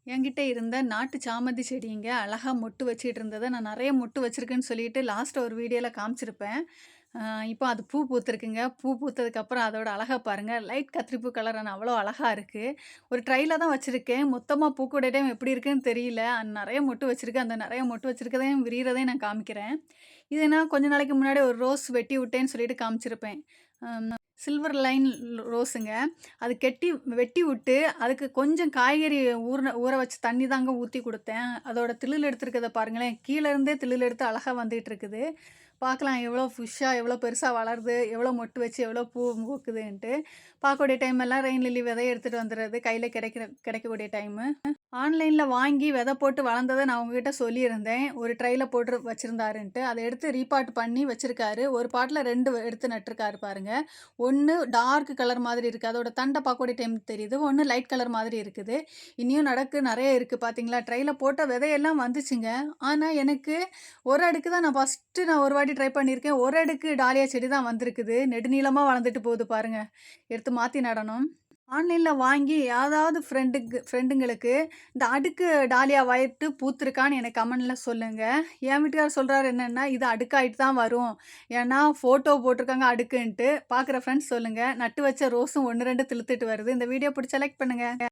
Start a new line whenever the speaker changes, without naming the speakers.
என்கிட்ட இருந்த நாட்டு சாமந்தி செடிங்க அழகா மொட்டு வச்சுட்டு இருந்தத நான் நெறைய மொட்டு வச்சிருக்கேன்னு சொல்லிட்டு லாஸ்ட் ஒரு வீடியோல காமிச்சிருப்பேன். அ இப்போ அது பூ பூத்திருக்குங்க. பூ பூத்ததுக்கப்புறம் அதோட அழக பாருங்க. லைட் கத்திரிப்பூ கலரான அவ்வளோ அழகா இருக்கு. ஒரு ட்ரைல தான் வச்சிருக்கேன். மொத்தமா பூக்கூட டைம் எப்படி இருக்குன்னு தெரியல. நெறைய மொட்டு வச்சிருக்கு. அந்த நெறைய மொட்டு வச்சிருக்கதையும் விரியறதையும் நான் காமிக்கிறேன். இது நான் கொஞ்ச நாளைக்கு முன்னாடி ஒரு ரோஸ் வெட்டி விட்டேன்னு சொல்லிட்டு காமிச்சிருப்பேன். சில்வர் லைன் ரோஸுங்க. அது வெட்டி விட்டு, அதுக்கு கொஞ்சம் காய்கறி ஊற வச்ச தண்ணி தாங்க ஊத்தி குடுத்தேன். அதோட திளில் எடுத்திருக்கத பாருங்களேன். கீழ இருந்தே திளில் எடுத்து அழகா வந்துட்டு இருக்குது. பார்க்கலாம் எவ்வளோ புஷ்ஷா, எவ்வளோ பெருசா வளருது, எவ்வளோ மொட்டு வச்சு, எவ்வளோ பூ பூக்குதுன்ட்டு. பார்க்கக்கூடிய டைம் எல்லாம் ரெயின் லில்லி விதைய எடுத்துட்டு வந்துறது. கையில கிடைக்கக்கூடிய டைமு. ஆன்லைன்ல வாங்கி விதை போட்டு வளர்ந்தத நான் உங்ககிட்ட சொல்லியிருந்தேன். ஒரு ட்ரைல போட்டு வச்சிருந்தாருன்ட்டு. அத எடுத்து ரீபாட் பண்ணி வச்சிருக்காரு. ஒரு பாட்ல 2 எடுத்து நட்டுருக்காரு பாருங்க. ஒண்ணு டார்க் கலர் மாதிரி இருக்கு. அதோட தண்ட பார்க்கக்கூடிய டைம் தெரியுது. ஒண்ணு லைட் கலர் மாதிரி இருக்குது. இனியும் நெறைய இருக்கு பார்த்தீங்களா? ட்ரைல போட்ட விதையெல்லாம் வந்துச்சுங்க. ஆனா எனக்கு ஒரு அடுக்கு தான் நான் ஒரு வாட்டி ட்ரை பண்ணியிருக்கேன். ஒரு அடுக்கு டாலியா செடி தான் வந்திருக்குது. நெடுநீளமா வளர்ந்துட்டு போகுது பாருங்க. எடுத்து மாத்தி நடணும். ஆன்லைன்ல வாங்கி யாராவது ஃப்ரெண்டுங்களுக்கு இந்த அடுக்கு டாலியா வயட்டு பூத்திருக்கான்னு எனக்கு கமெண்ட்ல சொல்லுங்க. என் வீட்டுக்காரர் சொல்றாரு என்னன்னா, "இது அடுக்காயிட்டு தான் வரும். ஏன்னா ஃபோட்டோ போட்டிருக்காங்க அடுக்குன்ட்டு." பார்க்குற ஃப்ரெண்ட்ஸ் சொல்லுங்க. நட்டு வச்ச ரோஸும் 1, 2 துளுத்துட்டு வருது. இந்த வீடியோ பிடிச்சா லைக் பண்ணுங்க.